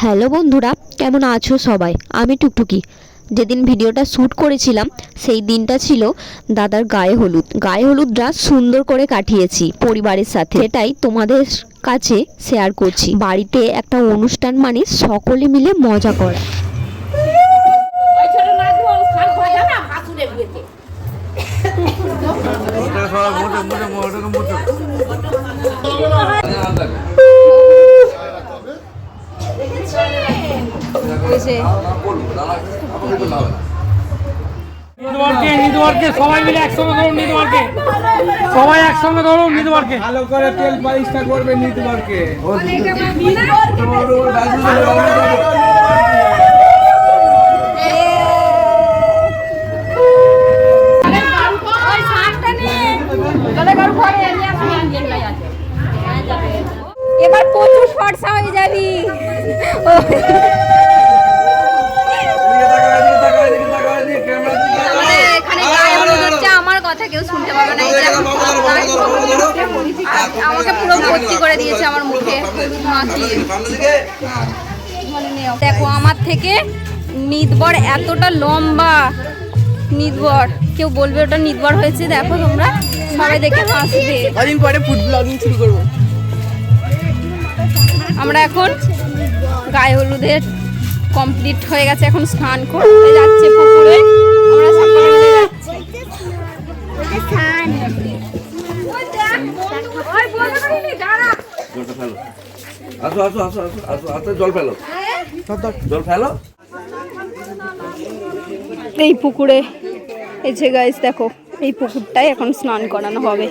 Hello বন্ধুরা, কেমন আছো সবাই? আমি টুকটুকি। যেদিন ভিডিওটা শ্যুট করেছিলাম সেই দিনটা ছিল দাদার গায়ে হলুদটা সুন্দর করে কাটিয়েছি পরিবারের সাথে, এটাই তোমাদের কাছে শেয়ার করছি। বাড়িতে একটা অনুষ্ঠান মানে সকলে মিলে মজা করা। সবাই মিলে একসঙ্গে ধরুন নিদওয়ারকে, সবাই একসঙ্গে ধরুন নিদওয়ারকে, ভালো করে তেল পালিশটা করবে নিদওয়ারকে। এবার প্রচুর ফর্সা হয়ে যাবি। আমার কথা কেউ শুনতে পাবে না। আমাকে পুরো ভর্তি করে দিয়েছে আমার মুখে মাখিয়ে। দেখো আমার থেকে নিদবর এতটা লম্বা নিদবর, কেউ বলবে ওটা নিদবর হয়েছে। দেখো তোমরা সবাই দেখে হাসবে। কদিন পরে ফুড ব্লগিং শুরু করবো। আমরা এখন গায়ে হলুদের কমপ্লিট হয়ে গেছে, এখন স্নান করতে যাচ্ছে পুকুরে। আমরা সকলে মিলে যাচ্ছি। এই পুকুরে এই যে গাইস দেখো, এই পুকুরটাই এখন স্নান করানো হবে।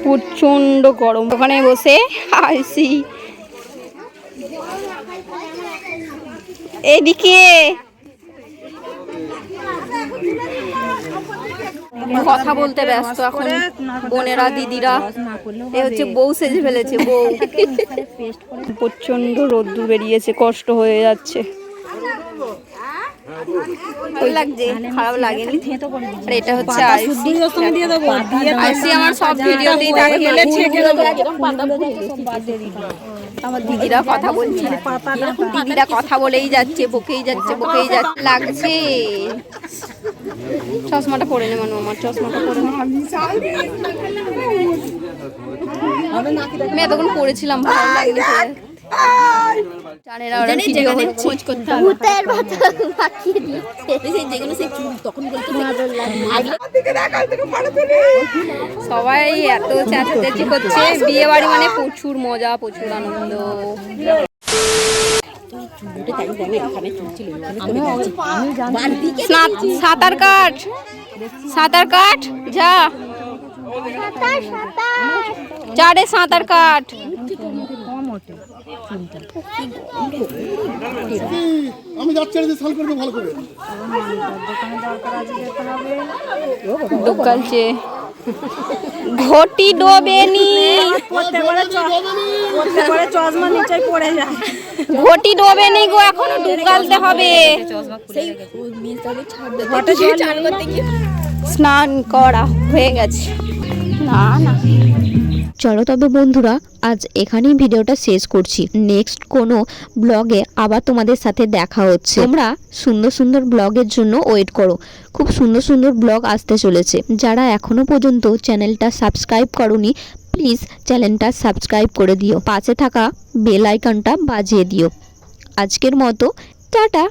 প্রচন্ড গরম, ওখানে বসে আইসি। এদিকে কথা বলতে ব্যস্ত এখন বোনেরা দিদিরা। এ হচ্ছে বউ সেজে ফেলেছে, বউ। প্রচন্ড রোদ্দুর বেরিয়েছে, কষ্ট হয়ে যাচ্ছে। লাগছে, খারাপ লাগেনি। আর এটা হচ্ছে আইসি, আমার সব ভিডিওতেই থাকে। আমার দিদিরা কথা বলছে, দিদিরা কথা বলেই যাচ্ছে, বকেই যাচ্ছে। লাগছে। চশমাটা পরে নে মানু, আমার চশমাটা পরে নে। আমি এতক্ষণ পড়েছিলাম, ভালো লাগলে জানেরা ওরা ভিডিও খোঁজ করতে হবে। ভূতের মতো মাখিয়ে দিচ্ছে, যেগুলো সে তখন বলতো সবাই এত চেঁচাচেঁচি করছে। বিয়ে বাড়ি মানে প্রচুর মজা, প্রচুর আনন্দ। সাঁতার কাট, যা রে সাঁতার কাট। আমি যাচ্ছি, সাল করবে ভালো করে। দোকালছে ঘটি ডোবেনি, ঘটি ডোবেনি গো, এখনো ডুকালতে হবে। স্নান করা হয়ে গেছে। না চলো তবে বন্ধুরা, আজ এখানেই ভিডিওটা শেষ করছি। নেক্সট কোনো ব্লগে আবার তোমাদের সাথে দেখা হচ্ছে। তোমরা সুন্দর সুন্দর ব্লগের জন্য ওয়েট করো, খুব সুন্দর সুন্দর ব্লগ আসতে চলেছে। যারা এখনো পর্যন্ত চ্যানেলটা সাবস্ক্রাইব করোনি, প্লিজ চ্যানেলটা সাবস্ক্রাইব করে দিও, পাশে থাকা বেল আইকনটা বাজিয়ে দিও। আজকের মতো টাটা।